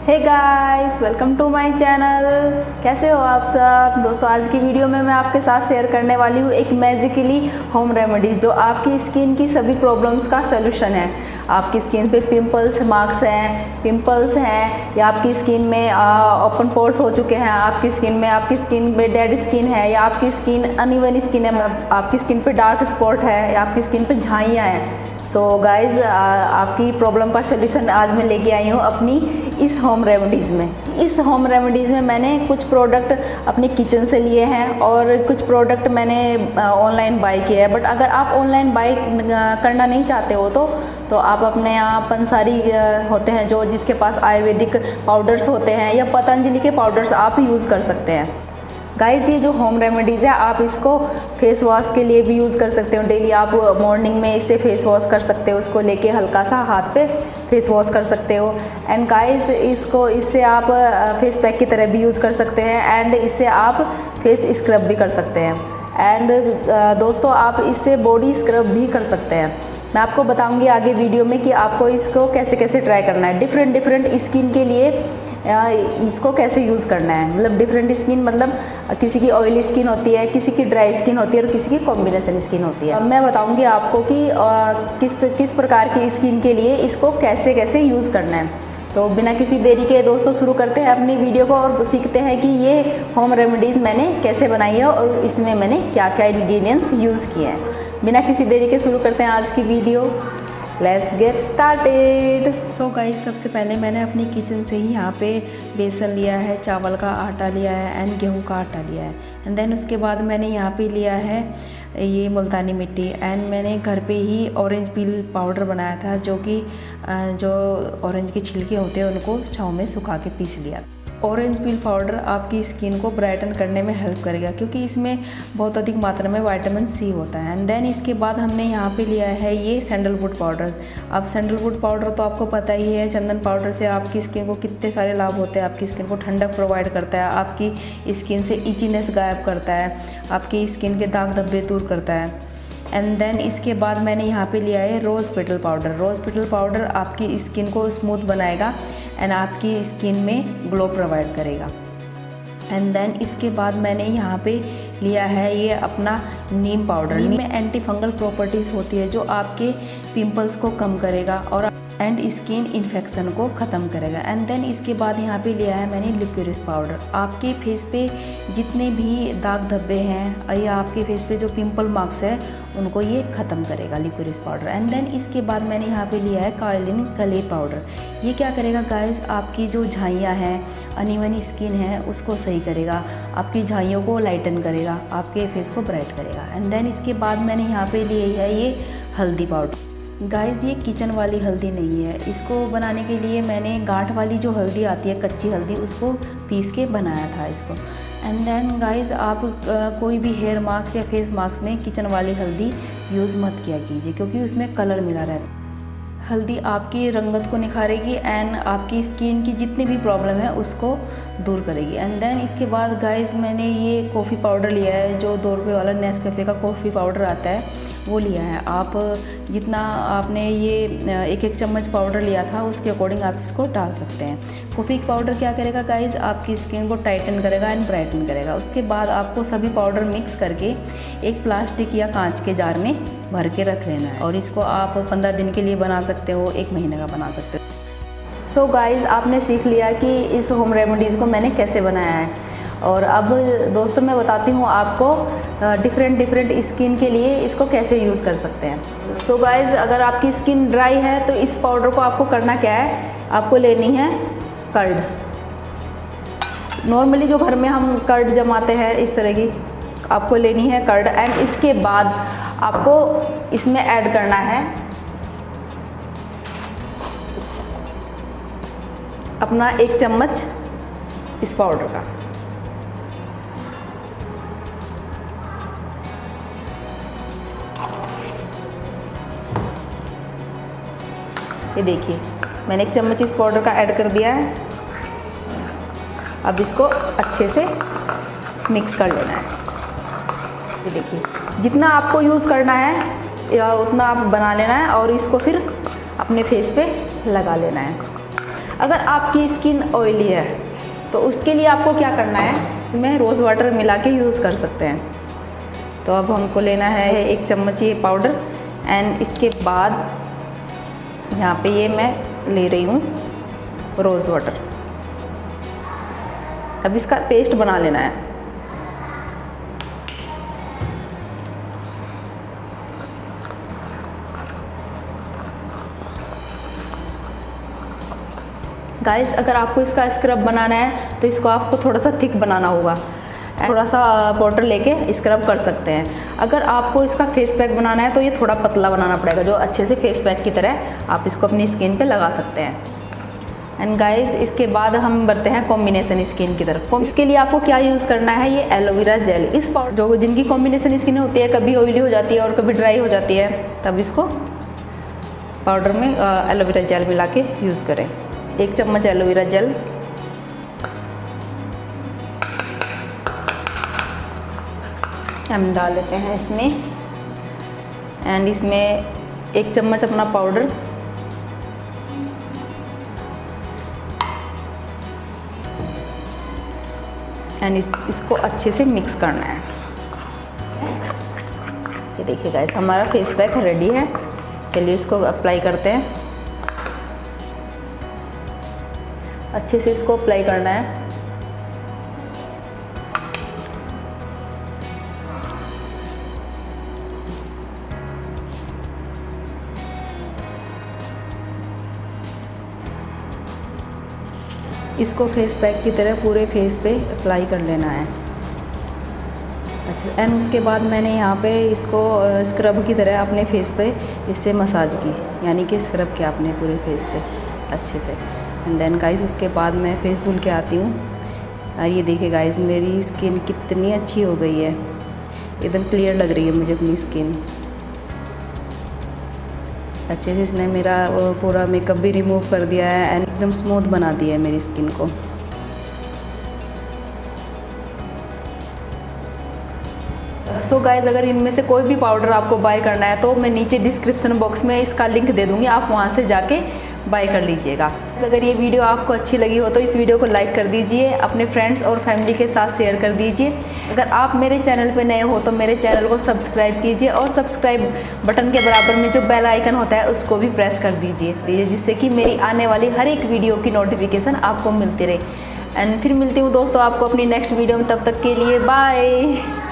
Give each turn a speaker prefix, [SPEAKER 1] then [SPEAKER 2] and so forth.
[SPEAKER 1] Hey guys, welcome to my channel. कैसे हो आप सब दोस्तों। आज की वीडियो में मैं आपके साथ शेयर करने वाली हूँ एक मैजिकली होम रेमेडीज़ जो आपकी स्किन की सभी प्रॉब्लम्स का सलूशन है। आपकी स्किन पे पिंपल्स हैं या आपकी स्किन में ओपन पोर्स हो चुके हैं, आपकी स्किन में डेड स्किन है या आपकी स्किन अनइवन स्किन है, आपकी स्किन पे डार्क स्पॉट है या आपकी स्किन पे झाइयाँ हैं। सो गाइज़, आपकी प्रॉब्लम का सलूशन आज मैं लेके आई हूँ अपनी इस होम रेमेडीज़ में मैंने कुछ प्रोडक्ट अपने किचन से लिए हैं और कुछ प्रोडक्ट मैंने ऑनलाइन बाय किए हैं। बट अगर आप ऑनलाइन बाय करना नहीं चाहते हो तो आप अपने यहाँ पंसारी होते हैं जो जिसके पास आयुर्वेदिक पाउडर्स होते हैं या पतंजलि के पाउडर्स आप यूज़ कर सकते हैं। गाइज़, ये जो होम रेमेडीज़ है आप इसको फेस वॉश के लिए भी यूज़ कर सकते हो। डेली आप मॉर्निंग में इससे फेस वॉश कर सकते हो, उसको लेके हल्का सा हाथ पे फेस वॉश कर सकते हो। एंड गाइज़, इससे आप फेस पैक की तरह भी यूज़ कर सकते हैं एंड इससे आप फेस स्क्रब भी कर सकते हैं। एंड दोस्तों, आप इससे बॉडी स्क्रब भी कर सकते हैं। मैं आपको बताऊंगी आगे वीडियो में कि आपको इसको कैसे कैसे ट्राई करना है। डिफरेंट स्किन के लिए इसको कैसे यूज़ करना है। मतलब डिफरेंट स्किन मतलब किसी की ऑयली स्किन होती है, किसी की ड्राई स्किन होती है और किसी की कॉम्बिनेशन स्किन होती है। अब मैं बताऊंगी आपको कि किस प्रकार की स्किन के लिए इसको कैसे कैसे यूज़ करना है। तो बिना किसी देरी के दोस्तों शुरू करते हैं अपनी वीडियो को और सीखते हैं कि ये होम रेमेडीज़ मैंने कैसे बनाई है और इसमें मैंने क्या क्या इंग्रेडिएंट्स यूज़ किए हैं। बिना किसी देरी के शुरू करते हैं आज की video. Let's get started. So guys, सबसे पहले मैंने अपनी किचन से ही यहाँ पे बेसन लिया है, चावल का आटा लिया है एंड गेहूं का आटा लिया है। एंड देन उसके बाद मैंने यहाँ पे लिया है ये मुल्तानी मिट्टी एंड मैंने घर पे ही ऑरेंज पील पाउडर बनाया था जो ऑरेंज के छिलके होते हैं उनको छाँव में सुखा के पीस लिया। ऑरेंज पील पाउडर आपकी स्किन को ब्राइटन करने में हेल्प करेगा क्योंकि इसमें बहुत अधिक मात्रा में विटामिन सी होता है। एंड देन इसके बाद हमने यहाँ पे लिया है ये सैंडलवुड पाउडर। अब सैंडलवुड पाउडर तो आपको पता ही है, चंदन पाउडर से आपकी स्किन को कितने सारे लाभ होते हैं। आपकी स्किन को ठंडक प्रोवाइड करता है, आपकी स्किन से इचीनेस गायब करता है, आपकी स्किन के दाग धब्बे दूर करता है। एंड देन इसके बाद मैंने यहाँ पे लिया है रोज़ पेटल पाउडर आपकी स्किन को स्मूथ बनाएगा एंड आपकी स्किन में ग्लो प्रोवाइड करेगा। एंड देन इसके बाद मैंने यहाँ पे लिया है ये अपना नीम पाउडर। नीम में एंटी फंगल प्रॉपर्टीज़ होती है जो आपके पिंपल्स को कम करेगा और एंड स्किन इन्फेक्शन को ख़त्म करेगा। एंड देन इसके बाद यहाँ पे लिया है मैंने लिक्विड पाउडर। आपके फेस पे जितने भी दाग धब्बे हैं या आपके फेस पे जो पिंपल मार्क्स है उनको ये ख़त्म करेगा लिक्विड पाउडर। एंड देन इसके बाद मैंने यहाँ पे लिया है कालिन कले पाउडर। ये क्या करेगा गाइस, आपकी जो झाइयाँ हैं, अनइवन स्किन है उसको सही करेगा, आपकी झाइयों को लाइटन करेगा, आपके फेस को ब्राइट करेगा। एंड देन इसके बाद मैंने यहाँ पे लिए है ये हल्दी पाउडर। गाइस, ये किचन वाली हल्दी नहीं है। इसको बनाने के लिए मैंने गांठ वाली जो हल्दी आती है, कच्ची हल्दी, उसको पीस के बनाया था इसको। एंड देन गाइस, आप कोई भी हेयर मास्क या फेस मास्क में किचन वाली हल्दी यूज़ मत किया कीजिए क्योंकि उसमें कलर मिला रहता है। हल्दी आपकी रंगत को निखारेगी एंड आपकी स्किन की जितनी भी प्रॉब्लम है उसको दूर करेगी। एंड देन इसके बाद गाइस, मैंने ये कॉफ़ी पाउडर लिया है जो 2 रुपये वाला नेस्कैफ़े का कॉफ़ी पाउडर आता है वो लिया है। आप जितना आपने ये एक चम्मच पाउडर लिया था उसके अकॉर्डिंग आप इसको डाल सकते हैं। कॉफ़ी पाउडर क्या करेगा गाइस, आपकी स्किन को टाइटन करेगा एंड ब्राइटन करेगा। उसके बाद आपको सभी पाउडर मिक्स करके एक प्लास्टिक या कांच के जार में भर के रख लेना है और इसको आप 15 दिन के लिए बना सकते हो, 1 महीने का बना सकते हो। सो गाइस, आपने सीख लिया कि इस होम रेमेडीज़ को मैंने कैसे बनाया है। और अब दोस्तों मैं बताती हूँ आपको डिफरेंट स्किन के लिए इसको कैसे यूज़ कर सकते हैं। सो गाइज़, अगर आपकी स्किन ड्राई है तो इस पाउडर को आपको करना क्या है, आपको लेनी है कर्ड। नॉर्मली जो घर में हम कर्ड जमाते हैं इस तरह की, आपको लेनी है कर्ड। एंड इसके बाद आपको इसमें ऐड करना है अपना 1 चम्मच इस पाउडर का। ये देखिए, मैंने 1 चम्मच इस पाउडर का ऐड कर दिया है। अब इसको अच्छे से मिक्स कर लेना है। ये देखिए, जितना आपको यूज़ करना है या उतना आप बना लेना है और इसको फिर अपने फेस पे लगा लेना है। अगर आपकी स्किन ऑयली है तो उसके लिए आपको क्या करना है, इसमें रोज़ वाटर मिला के यूज़ कर सकते हैं। तो अब हमको लेना है 1 चम्मच ये पाउडर, एंड इसके बाद यहाँ पे ये मैं ले रही हूँ रोज़ वाटर। अब इसका पेस्ट बना लेना है। गाइस, अगर आपको इसका स्क्रब बनाना है तो इसको आपको थोड़ा सा थिक बनाना होगा, थोड़ा सा वाटर लेके स्क्रब कर सकते हैं। अगर आपको इसका फेस पैक बनाना है तो ये थोड़ा पतला बनाना पड़ेगा, जो अच्छे से फेस पैक की तरह आप इसको अपनी स्किन पे लगा सकते हैं। एंड गाइस, इसके बाद हम बढ़ते हैं कॉम्बिनेशन स्किन की तरफ। इसके लिए आपको क्या यूज़ करना है, ये एलोवेरा जेल। इस पाउडर जो जिनकी कॉम्बिनेशन स्किन होती है, कभी ऑयली हो जाती है और कभी ड्राई हो जाती है, तब इसको पाउडर में एलोवेरा जेल मिला के यूज़ करें। 1 चम्मच एलोवेरा जेल, हम डाल लेते हैं इसमें। एंड इसमें 1 चम्मच अपना पाउडर, एंड इसको अच्छे से मिक्स करना है। ये देखिए गाइस, हमारा फेस पैक रेडी है। चलिए इसको अप्लाई करते हैं। अच्छे से इसको अप्लाई करना है। इसको फेस पैक की तरह पूरे फेस पे अप्लाई कर लेना है। अच्छा, एंड उसके बाद मैंने यहाँ पे इसको स्क्रब की तरह अपने फेस पे इससे मसाज की, यानी कि स्क्रब किया अपने पूरे फेस पे अच्छे से। एंड देन गाइस, उसके बाद मैं फेस धुल के आती हूँ। और ये देखिए गाइस, मेरी स्किन कितनी अच्छी हो गई है, एकदम क्लियर लग रही है मुझे अपनी स्किन। अच्छे से इसने मेरा पूरा मेकअप भी रिमूव कर दिया है एंड एकदम स्मूथ बना दिया है मेरी स्किन को। सो गाइस, अगर इनमें से कोई भी पाउडर आपको बाय करना है तो मैं नीचे डिस्क्रिप्शन बॉक्स में इसका लिंक दे दूँगी, आप वहाँ से जाके बाय कर लीजिएगा। अगर ये वीडियो आपको अच्छी लगी हो तो इस वीडियो को लाइक कर दीजिए, अपने फ्रेंड्स और फैमिली के साथ शेयर कर दीजिए। अगर आप मेरे चैनल पर नए हो तो मेरे चैनल को सब्सक्राइब कीजिए और सब्सक्राइब बटन के बराबर में जो बेल आइकन होता है उसको भी प्रेस कर दीजिए, जिससे कि मेरी आने वाली हर एक वीडियो की नोटिफिकेशन आपको मिलती रहे। एंड फिर मिलती हूँ दोस्तों आपको अपनी नेक्स्ट वीडियो में, तब तक के लिए बाय।